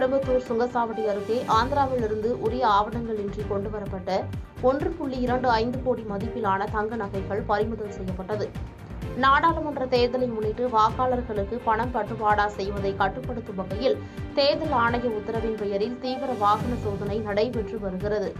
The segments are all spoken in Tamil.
பெரம்பத்தூர் சுங்கசாவடி அருகே ஆந்திராவிலிருந்து உரிய ஆவணங்கள் இன்றி கொண்டுவரப்பட்ட 1.25 கோடி மதிப்பிலான தங்க நகைகள் பறிமுதல் செய்யப்பட்டது. நாடாளுமன்ற தேர்தலை முன்னிட்டு வாக்காளர்களுக்கு பணம் பட்டுவாடா செய்வதை கட்டுப்படுத்தும் வகையில் தேர்தல் ஆணைய உத்தரவின் பெயரில் தீவிர வாகன சோதனை நடைபெற்று வருகிறது.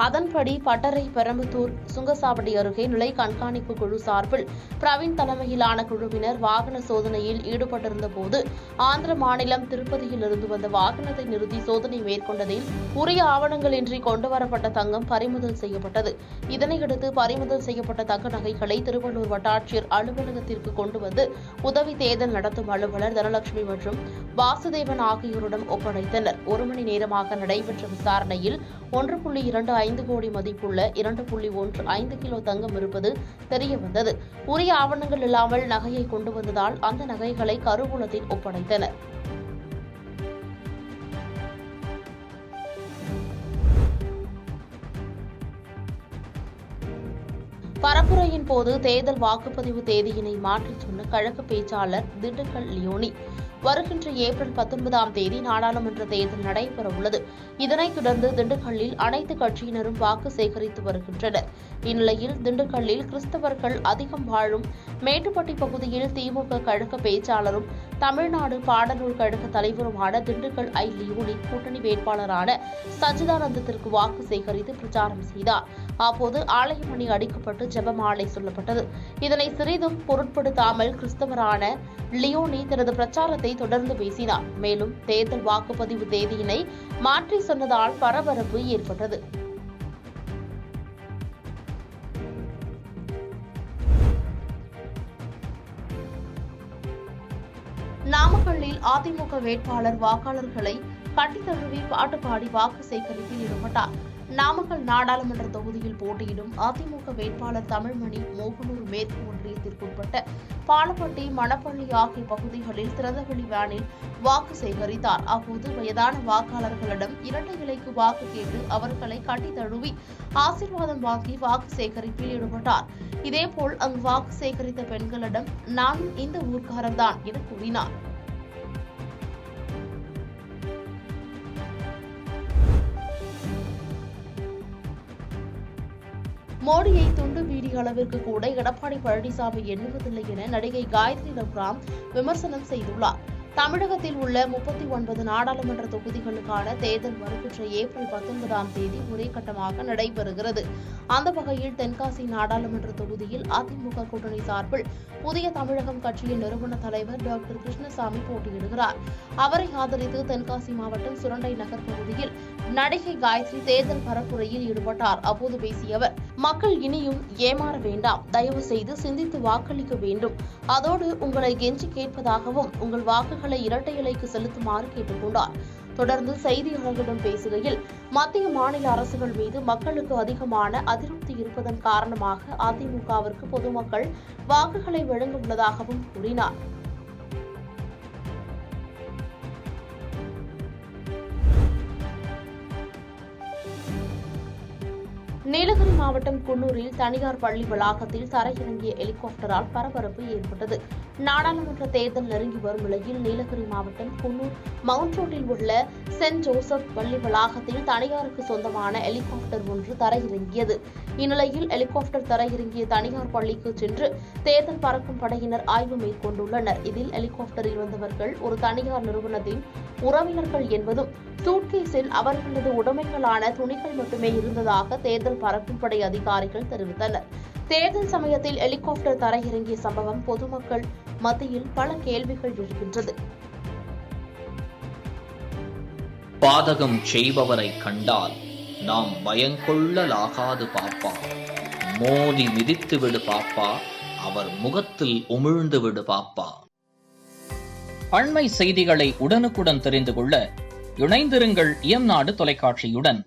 அதன்படி பட்டறை பெரம்பத்தூர் சுங்கசாவடி அருகே நிலை கண்காணிப்பு குழு சார்பில் பிரவீன் தலைமையிலான குழுவினர் வாகன சோதனையில் ஈடுபட்டிருந்த போது ஆந்திர மாநிலம் திருப்பதியிலிருந்து வந்த வாகனத்தை நிறுத்தி சோதனை மேற்கொண்டதில் உரிய ஆவணங்களின்றி கொண்டுவரப்பட்ட தங்கம் பறிமுதல் செய்யப்பட்டது. இதனையடுத்து பறிமுதல் செய்யப்பட்ட தங்க நகைகளை திருவள்ளூர் வட்டாட்சியர் அலுவலகத்திற்கு கொண்டு வந்து உதவி தேர்தல் நடத்தும் அலுவலர் தனலட்சுமி மற்றும் வாசுதேவன் ஆகியோரிடம் ஒப்படைத்தனர். 1 மணி நேரமாக நடைபெற்ற விசாரணையில் 1.25 கோடி மதிப்புள்ள 2.15 கிலோ தங்கம் இருப்பது தெரியவந்தது. உரிய ஆவணங்கள் இல்லாமல் நகையை கொண்டு வந்ததால் அந்த நகைகளை கருவூலத்தில் ஒப்படைத்தனர். பரப்புரையின் போது தேர்தல் வாக்குப்பதிவு தேதியினை மாற்றிச் சொன்ன கழக பேச்சாளர் திண்டுக்கல் லியோனி. வருகின்ற ஏப்ரல் 19ஆம் தேதி நாடாளுமன்ற தேர்தல் நடைபெறவுள்ளது. இதனைத் தொடர்ந்து திண்டுக்கல்லில் அனைத்து கட்சியினரும் வாக்கு சேகரித்து வருகின்றனர். இந்நிலையில் திண்டுக்கல்லில் கிறிஸ்தவர்கள் அதிகம் வாழும் மேட்டுப்பட்டி பகுதியில் திமுக கழக பேச்சாளரும் தமிழ்நாடு பாடநூல் கழக தலைவருமான திண்டுக்கல் லியோனி கூட்டணி வேட்பாளரான சச்சிதானந்தத்திற்கு வாக்கு சேகரித்து பிரச்சாரம் செய்தார். அப்போது ஆலயமணி அடிக்கப்பட்டு ஜெபமாலை சொல்லப்பட்டது. இதனை சிறிதும் பொருட்படுத்தாமல் கிறிஸ்தவரான லியோனி தனது பிரச்சாரத்தை தொடர்ந்து பேசினார். மேலும் தேர்தல் வாக்குப்பதிவு தேதியினை மாற்றி சொன்னதால் பரபரப்பு ஏற்பட்டது. நாமக்கல்லில் அதிமுக வேட்பாளர் வாக்காளர்களை கட்டித்தழுவி பாட்டு பாடி வாக்கு சேகரிப்பில் ஈடுபட்டார். நாமக்கல் நாடாளுமன்ற தொகுதியில் போட்டியிடும் அதிமுக வேட்பாளர் தமிழ்மணி மோகனூர் மேற்கு ஒன்றியத்திற்குட்பட்ட பாலப்பட்டி மணப்பள்ளி ஆகிய பகுதிகளில் திறந்தவெளி வேனில் வாக்கு சேகரித்தார். அப்போது வயதான வாக்காளர்களிடம் இரட்டை இலைக்கு வாக்கு கேட்டு அவர்களை கட்டி தழுவி ஆசீர்வாதம் வாங்கி வாக்கு சேகரிப்பில் ஈடுபட்டார். இதேபோல் அங்கு வாக்கு சேகரித்த பெண்களிடம் நானும் இந்த ஊர்க்காரர்தான் என கூறினார். மோடியை துண்டு பீடி அளவிற்கு கூட எடப்பாடி பழனிசாமி எண்ணுவதில்லை என நடிகை காயத்ரி ரகுராம் விமர்சனம் செய்துள்ளார். தமிழகத்தில் உள்ள 39 நாடாளுமன்ற தொகுதிகளுக்கான தேர்தல் வருகின்ற ஏப்ரல் 19ஆம் தேதி ஒரே கட்டமாக நடைபெறுகிறது. அந்த வகையில் தென்காசி நாடாளுமன்ற தொகுதியில் அதிமுக கூட்டணி சார்பில் புதிய தமிழகம் கட்சியின் நிறுவன தலைவர் டாக்டர் கிருஷ்ணசாமி போட்டியிடுகிறார். அவரை ஆதரித்து தென்காசி மாவட்டம் சுரண்டை நகர் பகுதியில் நடிகை காயத்ரி தேர்தல் பரப்புரையில் ஈடுபட்டார். அப்போது பேசிய அவர், மக்கள் இனியும் ஏமாற வேண்டாம், தயவு செய்து சிந்தித்து வாக்களிக்க வேண்டும். அதோடு உங்களை கெஞ்சி கேட்பதாகவும் உங்கள் வாக்குகளை இரட்டை இலைக்கு செலுத்துமாறு கேட்டுக் கொண்டார். தொடர்ந்து செய்தியாளர்களிடம் பேசுகையில், மத்திய மாநில அரசுகள் மீது மக்களுக்கு அதிகமான அதிருப்தி இருப்பதன் காரணமாக அதிமுகவிற்கு பொதுமக்கள் வாக்குகளை வழங்க உள்ளதாகவும் கூறினார். நீலகிரி மாவட்டம் குன்னூரில் தனியார் பள்ளி வளாகத்தில் தரையிறங்கிய ஹெலிகாப்டரால் பரபரப்பு ஏற்பட்டது. நாடாளுமன்ற தேர்தல் நெருங்கி வரும் நிலையில் நீலகிரி மாவட்டம் குன்னூர் மவுண்ட் ரோட்டில் உள்ள சென்ட் ஜோசப் பள்ளி வளாகத்தில் தனியாருக்கு சொந்தமான ஹெலிகாப்டர் ஒன்று தரையிறங்கியது. இந்நிலையில் ஹெலிகாப்டர் தரையிறங்கிய தனியார் பள்ளிக்கு சென்று தேர்தல் பறக்கும் படையினர் ஆய்வு மேற்கொண்டுள்ளனர். இதில் ஹெலிகாப்டரில் வந்தவர்கள் ஒரு தனியார் நிறுவனத்தின் உறவினர்கள் என்பதும் சூட்கேஸில் அவர்களது உடைமைகளான துணிகள் மட்டுமே இருந்ததாக தேர்தல் பறக்கும் படை அதிகாரிகள் தெரிவித்தனர். தேர்தல் சமயத்தில் ஹெலிகாப்டர் தரையிறங்கிய சம்பவம் பொதுமக்கள் மத்தியில் பல கேள்விகள் எழுகின்றது. பாதகம் செய்பவரை கண்டால் நாம் பயங்கொள்ளலாகாது பாப்பா, மோதி மிதித்து விடு பாப்பா, அவர் முகத்தில் உமிழ்ந்து விடு பாப்பா. அண்மை செய்திகளை உடனுக்குடன் தெரிந்து கொள்ள இணைந்திருங்கள் இயம்நாடு தொலைக்காட்சியுடன்.